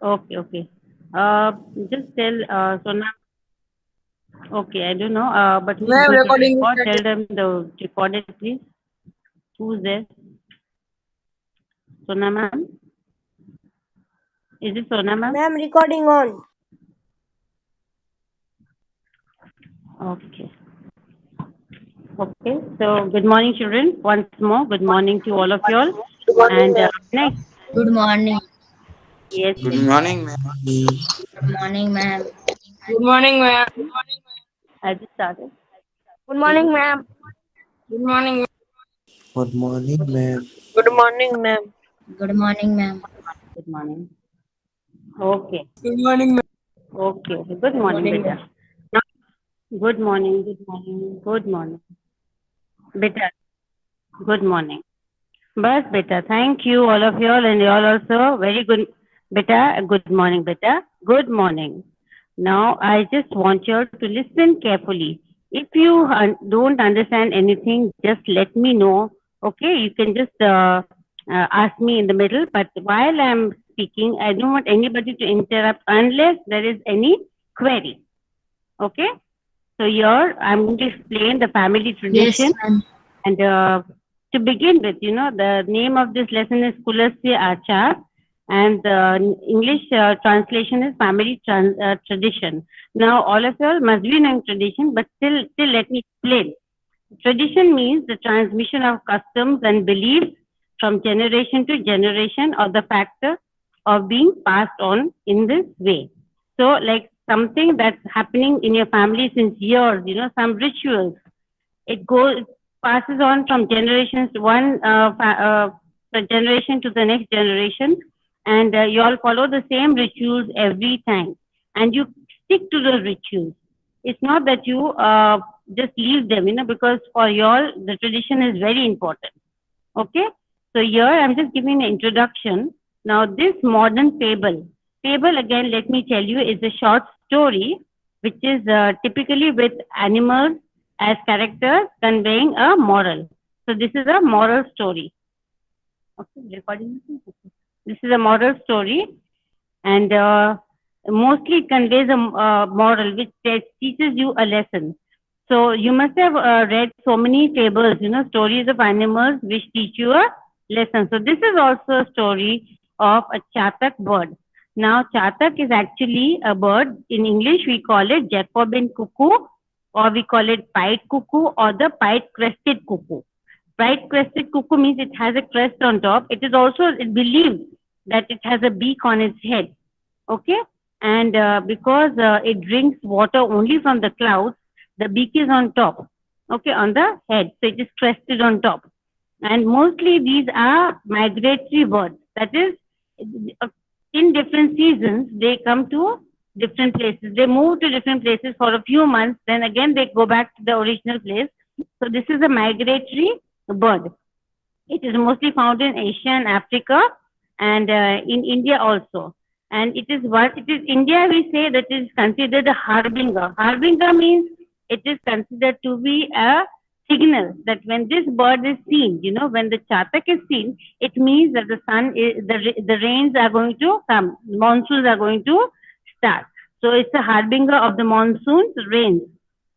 Okay, okay. Just tell Sona. Okay, I don't know. But who's Ma'am, going to recording is record? started. Tell them the recorded, please. Who's there? Sona ma'am. Is it Sona ma'am? Ma'am, recording on. Okay. Okay. So good morning, children. Once more, good morning to all of you all. Good morning, And ma'am. next, Good morning. yes, Good yes. morning, ma'am. Good morning, ma'am. Good morning, ma'am. I just started. Good Okay. morning, ma'am. Good morning. Good morning, ma'am. Good morning, ma'am. Good morning, ma'am. Good morning. Okay. Good morning, ma'am. Okay. Okay. Good Good morning, morning, beta. ma'am. Now, good morning. Good morning. Good morning, beta. Good morning. Bas, beta. Thank you, all of you all, and you all also. Very good, beta. Good morning, beta. Good morning. Now, I just want you all to listen carefully. If you don't understand anything, just let me know. Okay, you can just ask me in the middle. But while I'm speaking, I don't want anybody to interrupt unless there is any query. Okay, so here I'm going to explain the family Yes, tradition. ma'am. And to begin with, the name of this lesson is Kulasya Achar, and the English translation is family tradition. Now, all of you all must be knowing tradition, but still let me explain. Tradition means the transmission of customs and beliefs from generation to generation, or the factor of being passed on in this way. So, like something that's happening in your family since years, some rituals, it goes passes on from generations to the generation to the next generation, and you all follow the same rituals every time, and you stick to the rituals. It's not that you just leave them, because for you all the tradition is very important. Okay, so here I'm just giving an introduction. Now this modern fable again, let me tell you, is a short story which is typically with animals as characters conveying a moral. So this is a moral story. Okay, recording. This is a moral story, and mostly it conveys a moral which teaches you a lesson. So you must have read so many fables, stories of animals which teach you a lesson. So this is also a story of a chatak bird. Now chatak is actually a bird. In English we call it Jacobin cuckoo, or we call it pied cuckoo, or the pied crested cuckoo. Pied crested cuckoo means it has a crest on top. It is also it believed that it has a beak on its head. Okay, and because it drinks water only from the clouds, the beak is on top. Okay, on the head, so it is crested on top. And mostly these are migratory birds. That is, uh, in different seasons they come to different places. They move to different places for a few months, then again they go back to the original place. So this is a migratory bird. It is mostly found in Asia and Africa, and in India also. And it is what it is. India, we say that is considered a harbinger. Harbinger means it is considered to be a signal that when this bird is seen, when the chatak is seen, it means that the sun is, the rains are going to come, monsoons are going to start. So it's a harbinger of the monsoons, rains,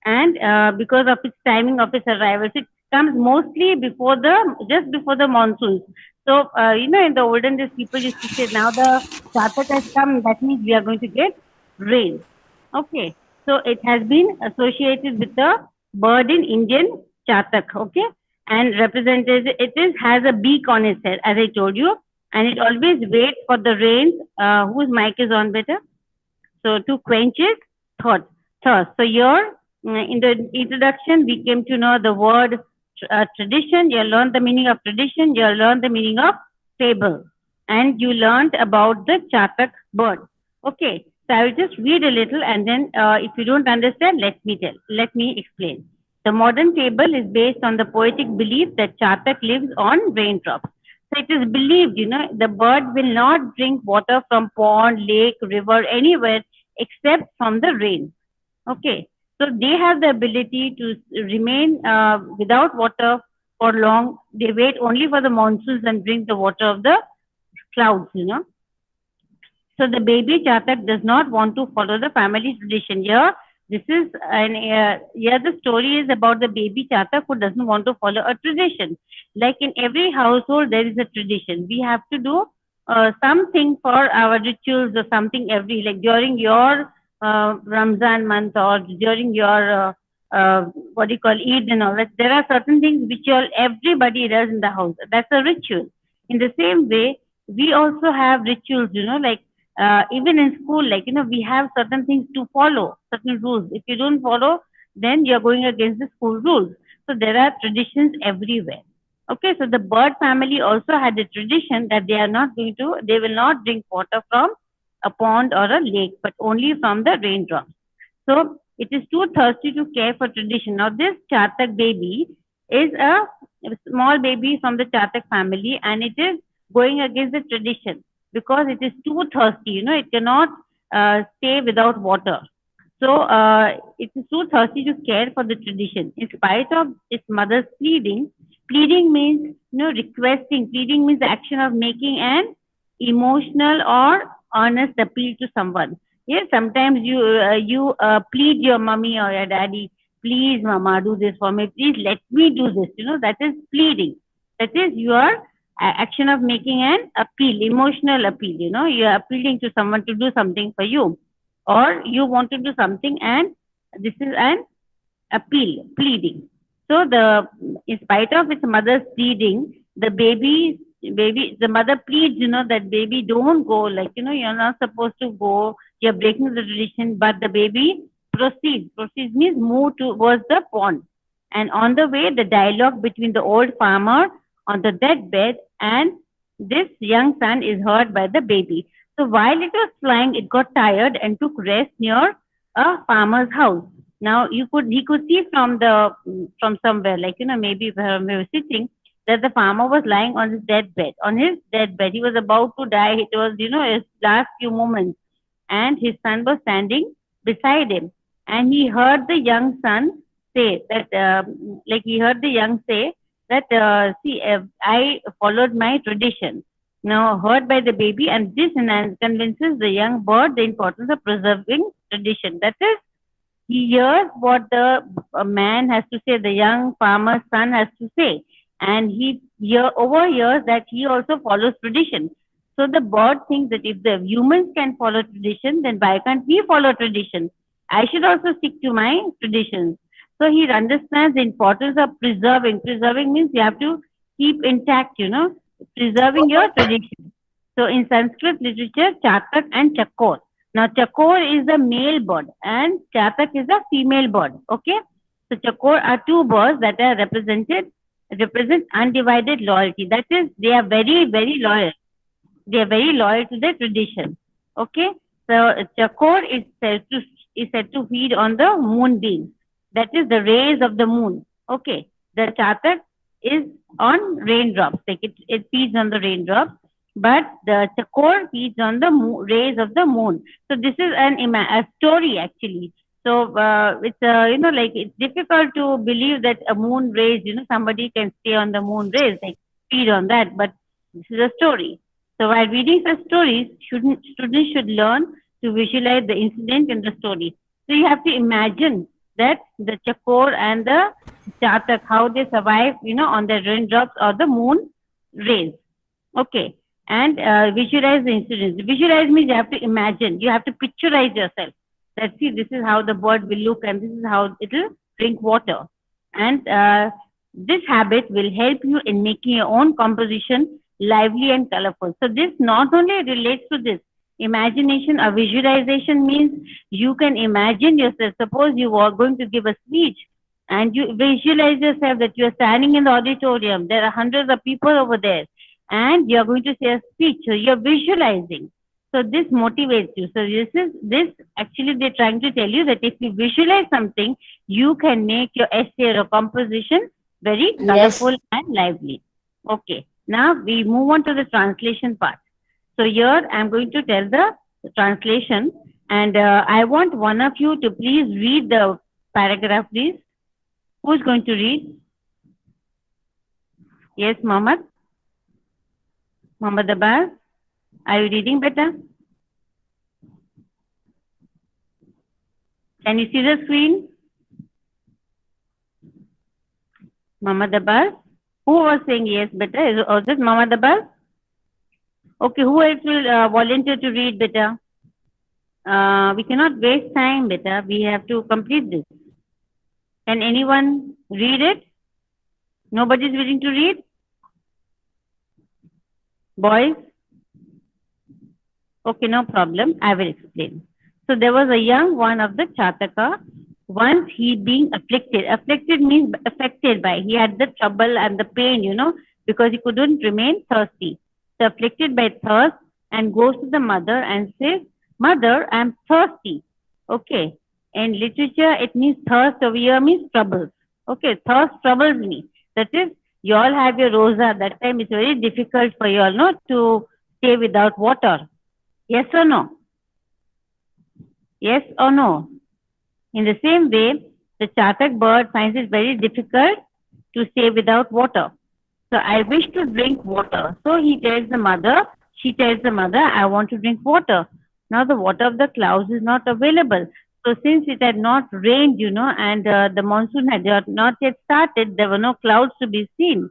and because of its timing of its arrival, so it comes mostly before the just before the monsoons. So in the olden days, people used to say, now the Chatak has come, that means we are going to get rain. Okay, so it has been associated with the bird in Indian Chatak. Okay, and represented it is has a beak on its head, as I told you, and it always waits for the rains. Whose mic is on, better? So to quench his thought, thirst. So here in the introduction, we came to know the word tradition. You learned the meaning of tradition. You learned the meaning of fable, and you learned about the chatak bird. Okay. So I will just read a little, and then if you don't understand, let me explain. The modern fable is based on the poetic belief that chatak lives on raindrops. So it is believed, the bird will not drink water from pond, lake, river, anywhere except from the rain. Okay. So they have the ability to remain without water for long. They wait only for the monsoons and drink the water of the clouds. So the baby Chatak does not want to follow the family tradition. Here, here the story is about the baby Chatak who doesn't want to follow a tradition. Like in every household, there is a tradition. We have to do something for our rituals or something every, like during your Ramzan month or during your what do you call Eid and all that. There are certain things which everybody does in the house. That's a ritual. In the same way, we also have rituals, like even in school, like, we have certain things to follow, certain rules. If you don't follow, then you're going against the school rules. So there are traditions everywhere. Okay, so the bird family also had a tradition that they will not drink water from a pond or a lake, but only from the raindrops. So it is too thirsty to care for tradition. Now this Chatak baby is a small baby from the Chatak family, and it is going against the tradition because it is too thirsty. It cannot stay without water. So it is too thirsty to care for the tradition. In spite of its mother's pleading, pleading means requesting. Pleading means the action of making an emotional or honest appeal to someone. Yes, sometimes you plead your mommy or your daddy, please, mama, do this for me. Please let me do this. That is pleading. That is your action of making an appeal, emotional appeal. You are appealing to someone to do something for you, or you want to do something, and this is an appeal, pleading. So in spite of its mother's pleading, the mother pleads, that baby don't go, like, you're not supposed to go, you're breaking the tradition, but the baby proceeds. Proceeds means move towards the pond. And on the way, the dialogue between the old farmer on the deathbed and this young son is heard by the baby. So while it was flying, it got tired and took rest near a farmer's house. Now he could see from somewhere, like, maybe where we were sitting, that the farmer was lying on his deathbed. On his deathbed, he was about to die. It was, his last few moments, and his son was standing beside him, and he heard the young son say that, like he heard the young say that, see, I followed my tradition. Now heard by the baby, and this convinces the young bird the importance of preserving tradition. That is, he hears what the man has to say, the young farmer's son has to say, and he overhears that he also follows tradition. So the bird thinks that if the humans can follow tradition, then why can't we follow tradition? I should also stick to my traditions. So he understands the importance of preserving. Preserving means you have to keep intact, preserving your tradition. So in Sanskrit literature, Chatak and Chakor. Now Chakor is a male bird and Chatak is a female bird. Okay. So Chakor are two birds that are represent undivided loyalty. That is, they are very, very loyal. They are very loyal to their tradition. Okay. So Chakor is said to feed on the moonbeams. That is the rays of the moon. Okay. The Chatak is on raindrops. Like it feeds on the raindrops, but the Chakor feeds on the rays of the moon. So this is a story actually. So it's like it's difficult to believe that a moon rays, somebody can stay on the moon rays, like feed on that. But this is a story. So while reading such stories, students should learn to visualize the incident in the story. So you have to imagine that the Chakor and the Chatak, how they survive, on the raindrops or the moon rays. Okay. And visualize the incidents. Visualize means you have to imagine. You have to picturize yourself. That see, this is how the bird will look and this is how it will drink water. And this habit will help you in making your own composition lively and colorful. So this not only relates to this. Imagination or visualization means you can imagine yourself. Suppose you are going to give a speech and you visualize yourself that you are standing in the auditorium. There are hundreds of people over there and you are going to say a speech. So you're visualizing. So this motivates you. So this actually they're trying to tell you that if you visualize something, you can make your essay or composition very colorful and lively. Okay. Now we move on to the translation part. So here I'm going to tell the translation, and I want one of you to please read the paragraph, please. Who's going to read? Yes, Mohammed Abbas. Are you reading better? Can you see the screen? Mama Abbas? Who was saying yes, beta? Was it Mama Abbas? Okay, who else will volunteer to read, beta? We cannot waste time, beta. We have to complete this. Can anyone read it? Nobody is willing to read? Boys? Okay, no problem. I will explain. So there was a young one of the Chataka. Once he being afflicted. Afflicted means affected by. He had the trouble and the pain, because he couldn't remain thirsty. So afflicted by thirst and goes to the mother and says, Mother, I'm thirsty. Okay. In literature, it means thirst over here means troubles. Okay, thirst troubles me. That is, you all have your rosa. That time it's very difficult for you all, to stay without water. Yes or no? Yes or no? In the same way, the Chatak bird finds it very difficult to stay without water. So I wish to drink water. So he tells the mother, she tells the mother, I want to drink water. Now the water of the clouds is not available. So since it had not rained, and the monsoon had not yet started, there were no clouds to be seen.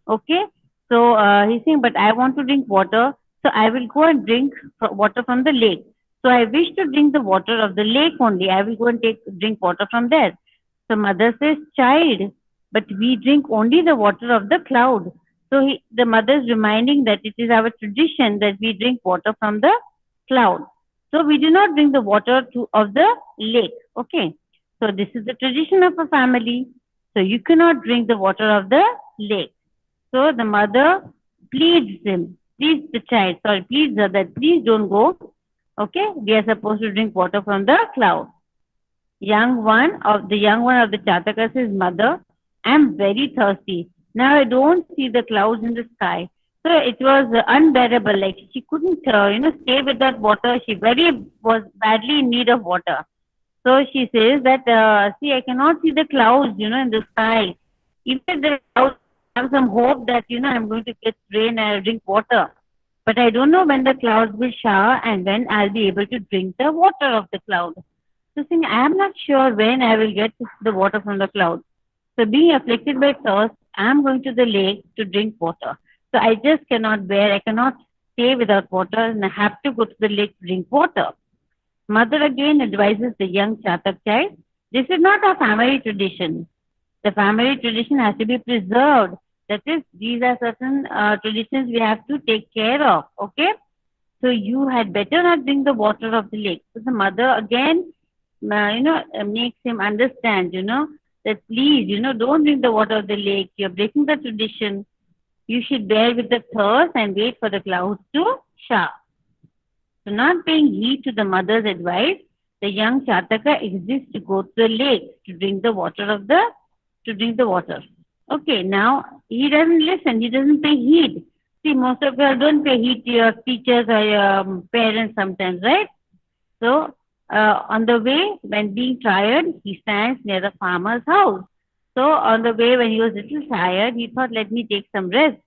Okay. So he's saying, but I want to drink water. So I will go and drink water from the lake. So I wish to drink the water of the lake only. I will go and drink water from there. So mother says, child, but we drink only the water of the cloud. So the mother is reminding that it is our tradition that we drink water from the cloud. So we do not drink the water of the lake. Okay. So this is the tradition of a family. So you cannot drink the water of the lake. So the mother pleads the child, pleads her that please don't go. Okay, we are supposed to drink water from the cloud. Young one of the Chataka says, Mother, I'm very thirsty. Now I don't see the clouds in the sky. So it was unbearable. Like she couldn't, stay without water. She was badly in need of water. So she says that, see, I cannot see the clouds, in the sky. Even if the clouds have some hope that, I'm going to get rain and I'll drink water. But I don't know when the clouds will shower and when I'll be able to drink the water of the cloud. So saying, I am not sure when I will get the water from the cloud. So being afflicted by thirst, I am going to the lake to drink water. So I just cannot bear, I cannot stay without water and I have to go to the lake to drink water. Mother again advises the young Chatak child, this is not a family tradition. The family tradition has to be preserved. That is, these are certain traditions we have to take care of. Okay. So you had better not drink the water of the lake. So the mother again, makes him understand, that please, don't drink the water of the lake. You're breaking the tradition. You should bear with the thirst and wait for the clouds to shower. So not paying heed to the mother's advice, the young Chataka exists to go to the lake to drink the water Okay, now he doesn't listen, he doesn't pay heed. See, most of you don't pay heed to your teachers or your parents sometimes, right? So, on the way, when being tired, he stands near the farmer's house. So, on the way, when he was a little tired, he thought, let me take some rest.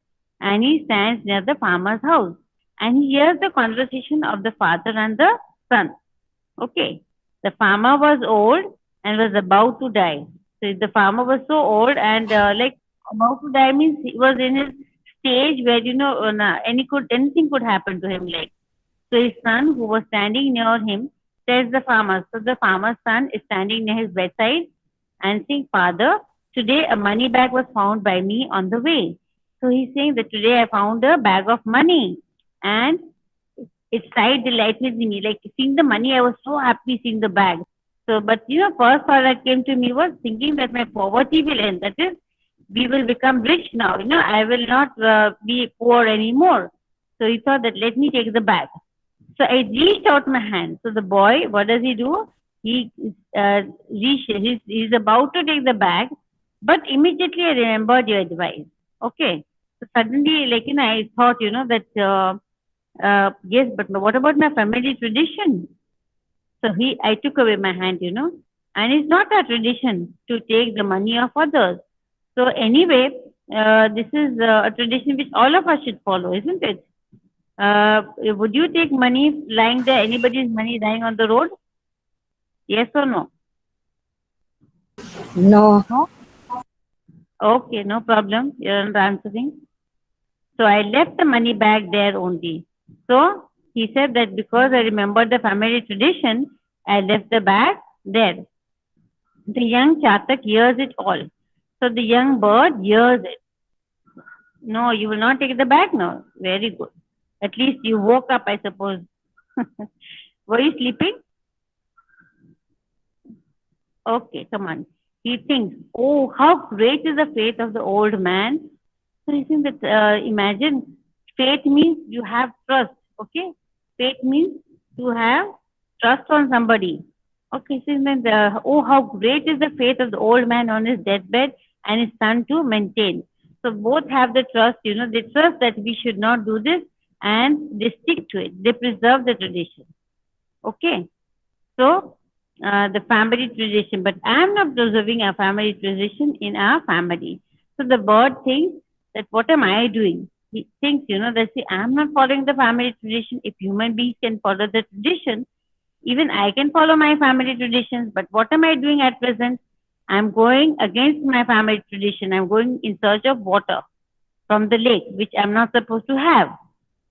And he stands near the farmer's house. And he hears the conversation of the father and the son. Okay. The farmer was old and was about to die. So the farmer was so old and about to die means he was in his stage where anything could happen to him. So his son who was standing near him tells the farmer. So the farmer's son is standing near his bedside and saying, Father, today a money bag was found by me on the way. So he's saying that today I found a bag of money and its sight delighted me. Like seeing the money, I was so happy seeing the bag. So, but first thought that came to me was thinking that my poverty will end. That is, we will become rich now. I will not be poor anymore. So he thought that let me take the bag. So I reached out my hand. So the boy, what does he do? He's about to take the bag, but immediately I remembered your advice. Okay. So suddenly, I thought, that yes, but what about my family tradition? So I took away my hand, and it's not a tradition to take the money of others. So anyway, this is a tradition which all of us should follow, isn't it? Would you take money lying there, anybody's money lying on the road? Yes or no? No. Okay, no problem. You're not answering. So I left the money bag there only. So he said that because I remember the family tradition, I left the bag there. The young Chatak hears it all. So the young bird hears it. No, you will not take the bag? No. Very good. At least you woke up, I suppose. Were you sleeping? Okay, come on. He thinks, oh, how great is the faith of the old man. So you think that, imagine, faith means you have trust, okay? Faith means to have trust on somebody. Okay, so then, oh, how great is the faith of the old man on his deathbed and his son to maintain. So both have the trust, they trust that we should not do this and they stick to it. They preserve the tradition. Okay, so the family tradition, but I am not preserving a family tradition in our family. So the bird thinks that what am I doing? He thinks, that see, I am not following the family tradition. If human beings can follow the tradition, even I can follow my family traditions. But what am I doing at present? I'm going against my family tradition. I'm going in search of water from the lake, which I'm not supposed to have.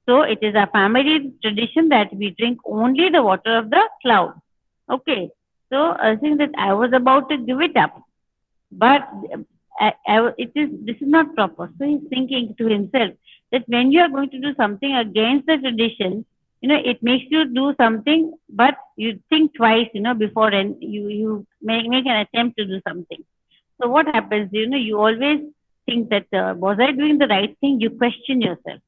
So it is a family tradition that we drink only the water of the cloud. Okay. So I think that I was about to give it up, but this is not proper. So he's thinking to himself that when you are going to do something against the tradition, it makes you do something, but you think twice, before and you make an attempt to do something. So what happens, you always think that was I doing the right thing? You question yourself.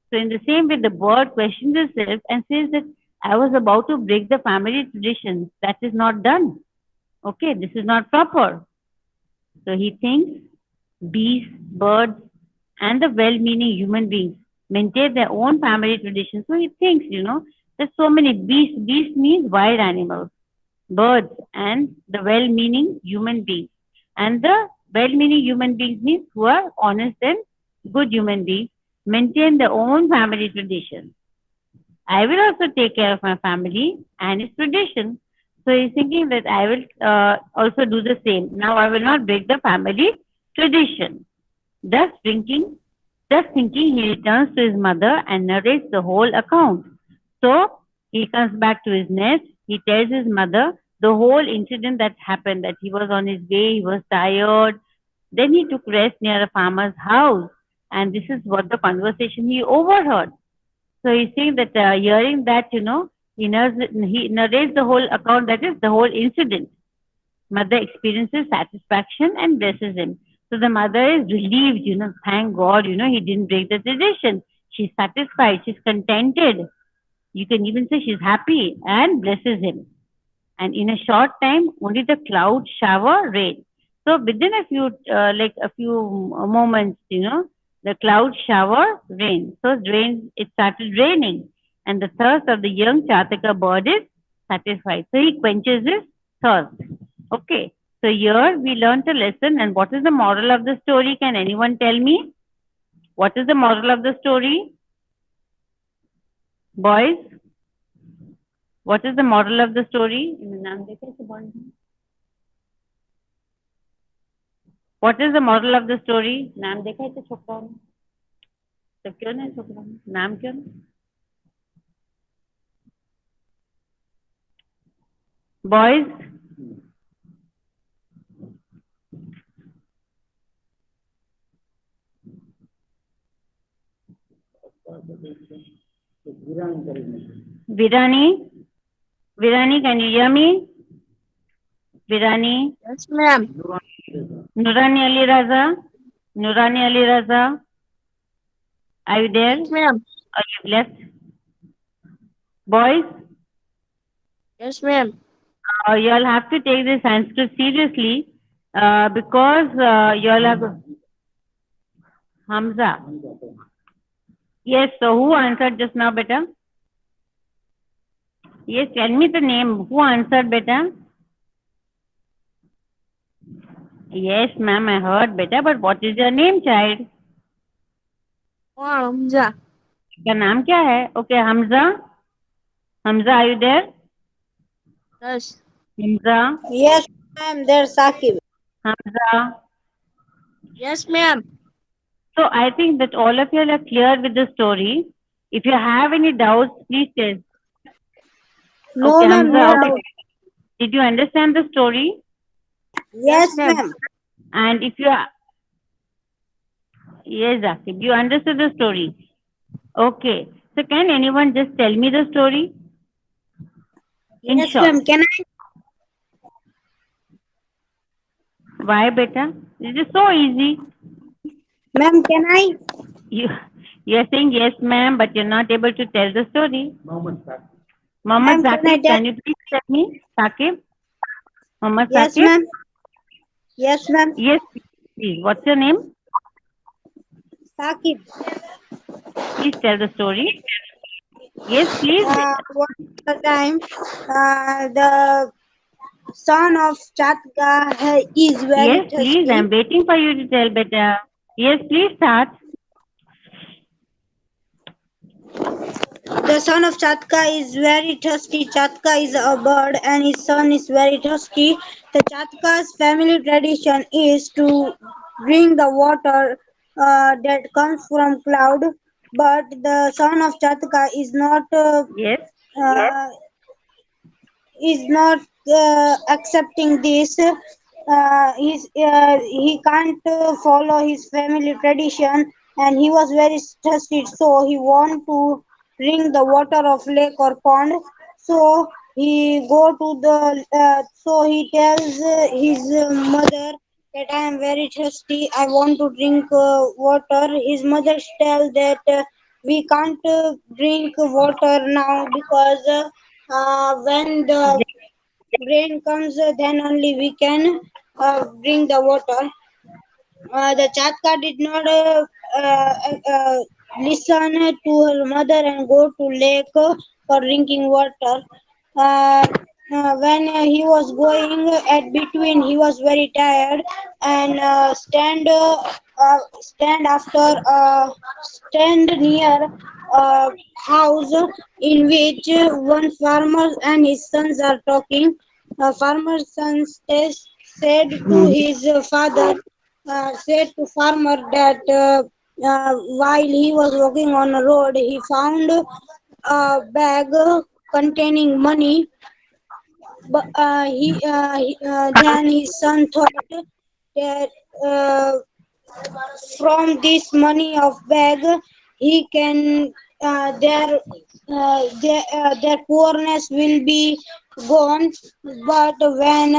So in the same way, the bird questions itself and says that I was about to break the family tradition. That is not done. Okay, this is not proper. So he thinks bees, birds, and the well-meaning human beings maintain their own family tradition. So he thinks, there's so many bees. Bees means wild animals, birds, and the well-meaning human beings. And the well-meaning human beings means who are honest and good human beings, maintain their own family tradition. I will also take care of my family and its tradition. So he's thinking that I will also do the same. Now I will not break the family tradition. Thus thinking, he returns to his mother and narrates the whole account. So he comes back to his nest. He tells his mother the whole incident that happened, that he was on his way, he was tired. Then he took rest near a farmer's house. And this is what the conversation he overheard. So he's saying that hearing that, he narrates the whole account, that is the whole incident. Mother experiences satisfaction and blesses him. So the mother is relieved, thank God, he didn't break the tradition. She's satisfied, she's contented. You can even say she's happy and blesses him. And in a short time, only the cloud shower rain. So within a few moments, the cloud shower rain. So it started raining, and the thirst of the young Chataka bird is satisfied. So he quenches his thirst. Okay. So here we learned a lesson. And what is the moral of the story? Can anyone tell me? What is the moral of the story? Boys, what is the moral of the story? What is the moral of the story? नाम देखा है तो छोकरा ने? तो क्यों नहीं छोकरा ने? नाम क्यों नहीं? Boys, Virani, can you hear me? Virani, Yes, ma'am. Nurani Ali Raza, are you there? Yes, ma'am. Or you've left? Boys, Yes, ma'am. you all have to take this Sanskrit seriously because you all have Hamza. Yes, so who answered just now, beta? Yes, tell me the name. Who answered, beta? Yes, ma'am, I heard, beta, but what is your name, child? Hamza. क्या नाम क्या है? Okay, Hamza. Hamza, are you there? Yes. Hamza. Yes. Ma'am, there's Saqib. Hamza. Yes, ma'am. So I think that all of you are clear with the story. If you have any doubts, please tell. No, Okay, ma'am, Hamza, no okay. doubt. Did you understand the story? Yes, Yes, ma'am. ma'am. And if you are, yes, Zakib, you understood the story. Okay. So can anyone just tell me the story in Yes, short? ma'am. Can I? Why, beta? It is so easy. Ma'am, can I? You you're saying yes, ma'am, but you're not able to tell the story. Mohammed Ma'am, can I Zakib, tell? can you please tell me? Sakib? Mohammed Yes, Sakib? ma'am. Yes, ma'am. Yes, please. What's your name? Saqib. Please tell the story. Yes, please. One time, the son of Chatka is very Yes, please. thirsty. I'm waiting for you to tell better. Yes, please start. The son of Chatka is very thirsty. Chatka is a bird and his son is very thirsty. The Chatka's family tradition is to drink the water that comes from cloud. But the son of Chatka Yes. uh, is not accepting this. He can't follow his family tradition, and he was very thirsty, so he want to drink the water of lake or pond. So he go to the. So he tells his mother that I am very thirsty. I want to drink water. His mother tell that we can't drink water now because when the rain comes, then only we can drink the water. The Chatka did not listen to her mother and go to lake for drinking water. Uh, when he was going at between, he was very tired and stand near a house in which one farmer and his sons are talking. Farmer's son said to his father, said to farmer that while he was walking on a road, he found a bag containing money. But then his son thought that from this money of bag he can their poorness will be gone. But when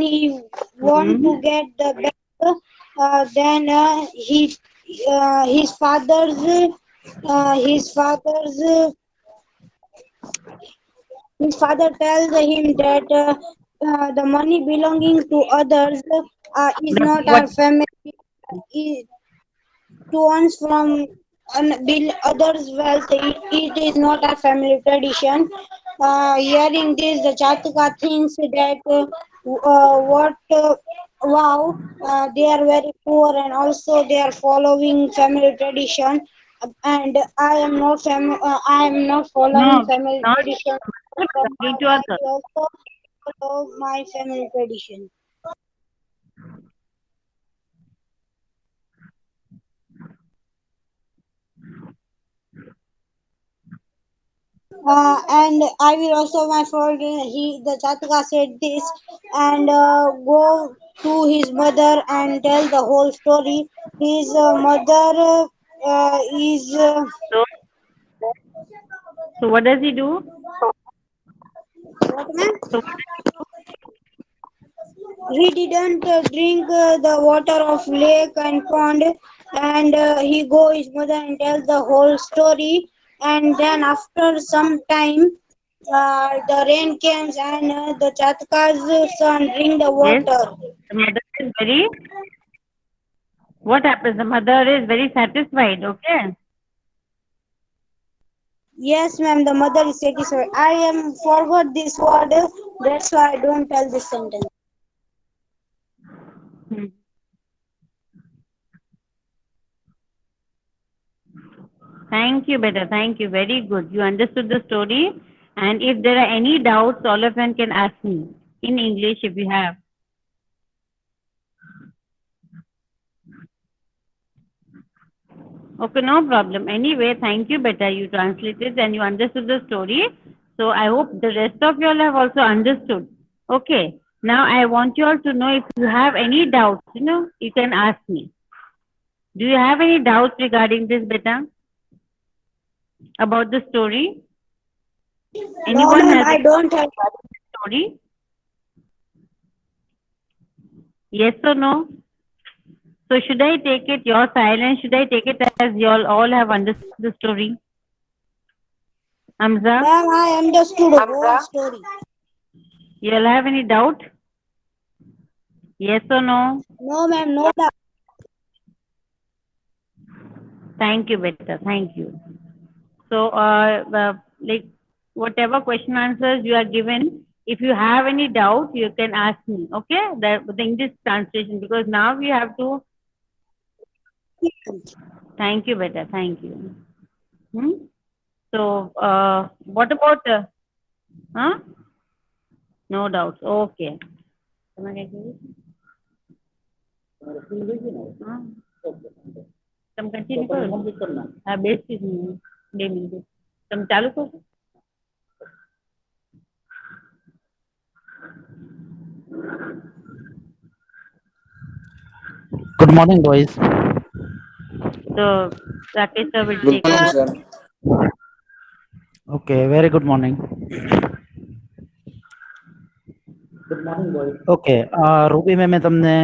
he want to Hmm. get the bag, then his father's his father tells him that the money belonging to others is That's not what. our family. It comes from others' wealth. It is not our family tradition. Hearing this, the Chataka thinks that wow, they are very poor and also they are following family tradition. And I am not following No, family not tradition. So belonging to I others. will also follow my family tradition. And I will also my fault. The Chataka said this and go to his mother and tell the whole story. His mother is So, so what does he do? what, ma'am? So what does he do? He didn't drink the water of lake and pond, and he go his mother and tell the whole story. And then after some time, the rain comes and the Chatka's son drink the Yes, water. the mother is very. What happens? The mother is very satisfied. Okay. Yes, ma'am, the mother is satisfied. I am forgot this word, that's why I don't tell this sentence. Hmm. Thank you, beta. Thank you. Very good. You understood the story And if there are any doubts, all of you can ask me in English if you have. Okay, no problem. Anyway, thank you, Beta. You translated and you understood the story. So I hope the rest of you all have also understood. Okay. Now I want you all to know if you have any doubts, you can ask me. Do you have any doubts regarding this, Beta? About the story? No, Anyone ma'am, has I a don't have. story? Yes or no? So should I take it, your silence, should I take it as you all have understood the story? Hamza, Ma'am, I understood the whole story. you all have any doubt? Yes or no? No, ma'am, no doubt. Thank you, Beta. Thank you. So, like, whatever question answers you are given, if you have any doubt, you can ask me, okay? The English translation, because now we have to. Thank you, Beta. Thank you. Hmm? So, what about, huh? No doubts. Okay. हाँ, तुम continue करो हाँ base की 2 minute तुम चालू करो Good morning, boys. तो Rakesh sir will Good take morning, it. sir. Okay, very good morning. Okay, Ruby મેમે તમને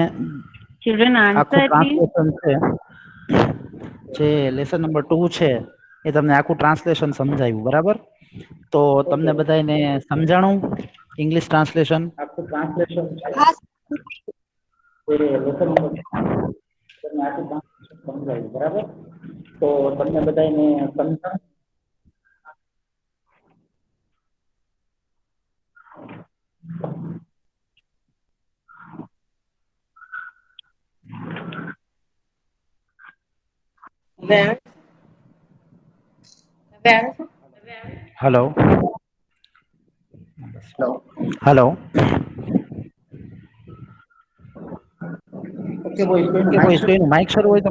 Children આખું answer please. ટ્રાન્સલેશન છે જે લેસન નંબર 2 છે એ તમને આખું ટ્રાન્સલેશન સમજાવ્યું બરાબર તો તમને બધાને સમજાણું ઇંગ્લિશ ટ્રાન્સલેશન આખું ટ્રાન્સલેશન લેસન નંબર તમને આખું ટ્રાન્સલેશન સમજાવ્યું બરાબર તો તમને બધાને સમજાણું हेलो हेलो ओके बोys कोई माइक શરૂ હોય તો